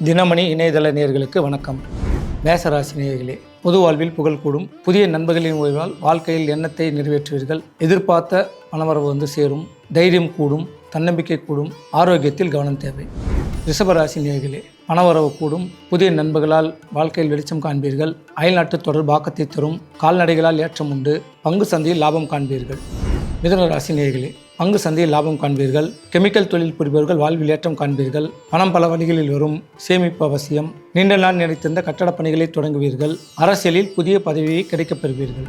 தினமணி இணையதள நேயர்களுக்கு வணக்கம். மேசராசி நேயர்களே, பொது வாழ்வில் புகழ் கூடும். புதிய நண்பர்களின் உதவியால் வாழ்க்கையில் எண்ணத்தை நிறைவேற்றுவீர்கள். எதிர்பார்த்த பணவரவு சேரும். தைரியம் கூடும், தன்னம்பிக்கை கூடும். ஆரோக்கியத்தில் கவனம் தேவை. ரிஷபராசி நேயர்களே, பணவரவு கூடும். புதிய நண்பர்களால் வாழ்க்கையில் வெளிச்சம் காண்பீர்கள். அயல்நாட்டு தொடர்பு ஆக்கத்தை தரும். கால்நடைகளால் ஏற்றம் உண்டு. பங்கு சந்தையில் லாபம் காண்பீர்கள். மிதுன ராசி நேயர்களே, பங்கு சந்தையில் லாபம் காண்பீர்கள். கெமிக்கல் தொழில் புரிபவர்கள் வாழ்வில் ஏற்றம் காண்பீர்கள். பணம் பல வழிகளில் வரும். சேமிப்பு அவசியம். நீண்ட நாள் நினைத்திருந்த கட்டடப் பணிகளை தொடங்குவீர்கள். அரசியலில் புதிய பதவியை கிடைக்கப் பெறுவீர்கள்.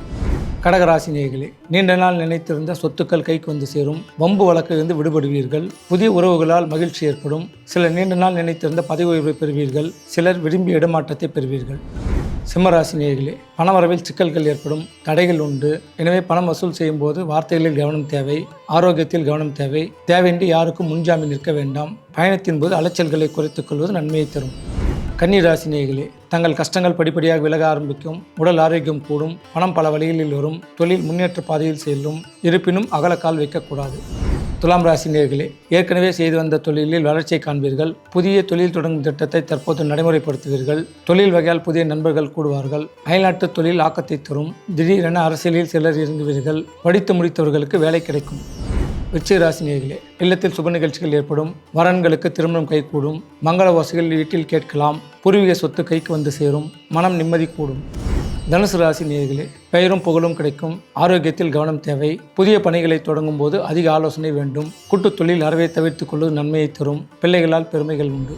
கடகராசி நேயர்களே, நீண்ட நாள் நினைத்திருந்த சொத்துக்கள் கைக்கு வந்து சேரும். வம்பு வழக்கிலிருந்து விடுபடுவீர்கள். புதிய உறவுகளால் மகிழ்ச்சி ஏற்படும். சிலர் நீண்ட நாள் நினைத்திருந்த பதவி உயர்வை பெறுவீர்கள். சிலர் விரும்பிய இடமாற்றத்தை பெறுவீர்கள். சிம்மராசி நேயர்களே, பணவரவில் சிக்கல்கள் ஏற்படும். தடைகள் உண்டு. எனவே பணம் வசூல் செய்யும் போது வார்த்தைகளில் கவனம் தேவை. ஆரோக்கியத்தில் கவனம் தேவை. தேவையின்றி யாருக்கும் முன்ஜாமீன் நிற்க வேண்டாம். பயணத்தின் போது அலைச்சல்களை குறைத்துக் கொள்வது நன்மையை தரும். கன்னிராசி நேயர்களே, தங்கள் கஷ்டங்கள் படிப்படியாக விலக ஆரம்பிக்கும். உடல் ஆரோக்கியம் கூடும். பணம் பல வழிகளில் வரும். தொழில் முன்னேற்ற பாதையில் செல்லும். இருப்பினும் அகலக்கால் வைக்கக்கூடாது. துலாம் ராசி நேயர்களே, ஏற்கனவே செய்து வந்த தொழிலில் வளர்ச்சியை காண்பீர்கள். புதிய தொழில் தொடங்கும் திட்டத்தை தற்போது நடைமுறைப்படுத்துவீர்கள். தொழில் வகையால் புதிய நண்பர்கள் கூடுவார்கள். அயல்நாட்டு தொழில் ஆக்கத்தை தரும். திடீரென அரசியலில் சிலர் இறங்குவீர்கள். படித்து முடித்தவர்களுக்கு வேலை கிடைக்கும். விருச்சிக ராசி நேயர்களே, இல்லத்தில் சுப நிகழ்ச்சிகள் ஏற்படும். வரன்களுக்கு திருமணம் கைகூடும். மங்கள ஓசைகள் வீட்டில் கேட்கலாம். பூர்வீக சொத்து கைக்கு வந்து சேரும். மனம் நிம்மதி கூடும். தனுசு ராசி நேயர்களே, பெயரும் புகழும் கிடைக்கும். ஆரோக்கியத்தில் கவனம் தேவை. புதிய பணிகளை தொடங்கும் போது அதிக ஆலோசனை வேண்டும். கூட்டுத் தொழில் அறவை தவிர்த்துக் கொள்வது நன்மையை தரும். பிள்ளைகளால் பெருமைகள் உண்டு.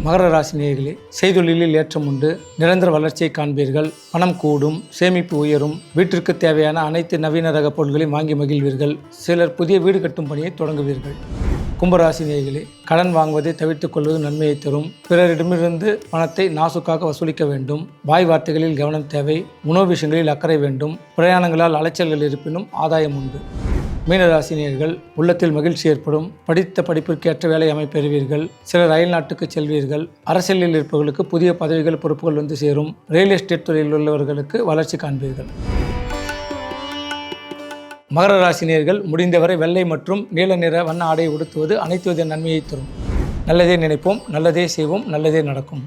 மகர ராசி நேயர்களே, செய்தொழிலில் ஏற்றம் உண்டு. நிரந்தர வளர்ச்சியை காண்பீர்கள். பணம் கூடும். சேமிப்பு உயரும். வீட்டிற்கு தேவையான அனைத்து நவீன ரக பொருட்களையும் வாங்கி மகிழ்வீர்கள். சிலர் புதிய வீடு கட்டும் பணியை தொடங்குவீர்கள். கும்பராசி நேயர்களே, கடன் வாங்குவதை தவிர்த்துக் கொள்வது நன்மையை தரும். பிறரிடமிருந்து பணத்தை நாசுக்காக வசூலிக்க வேண்டும். வாய் வார்த்தைகளில் கவனம் தேவை. உணவு விஷயங்களில் அக்கறை வேண்டும். பிரயாணங்களால் அலைச்சல்கள் இருப்பினும் ஆதாயம் உண்டு. மீனராசி நேயர்கள், உள்ளத்தில் மகிழ்ச்சி ஏற்படும். படித்த படிப்பிற்கேற்ற வேலை அமைப்பெறுவீர்கள். சிலர் அயல் நாட்டுக்கு செல்வீர்கள். அரசியலில் இருப்பவர்களுக்கு புதிய பதவிகள் பொறுப்புகள் வந்து சேரும். ரியல் எஸ்டேட் துறையில் உள்ளவர்களுக்கு வளர்ச்சி காண்பீர்கள். மகர ராசினியர்கள், முடிந்தவரை வெள்ளை மற்றும் நீல நிற வண்ண ஆடை உடுத்துவது அனைத்து வித நன்மையை தரும். நல்லதே நினைப்போம், நல்லதே செய்வோம், நல்லதே நடக்கும்.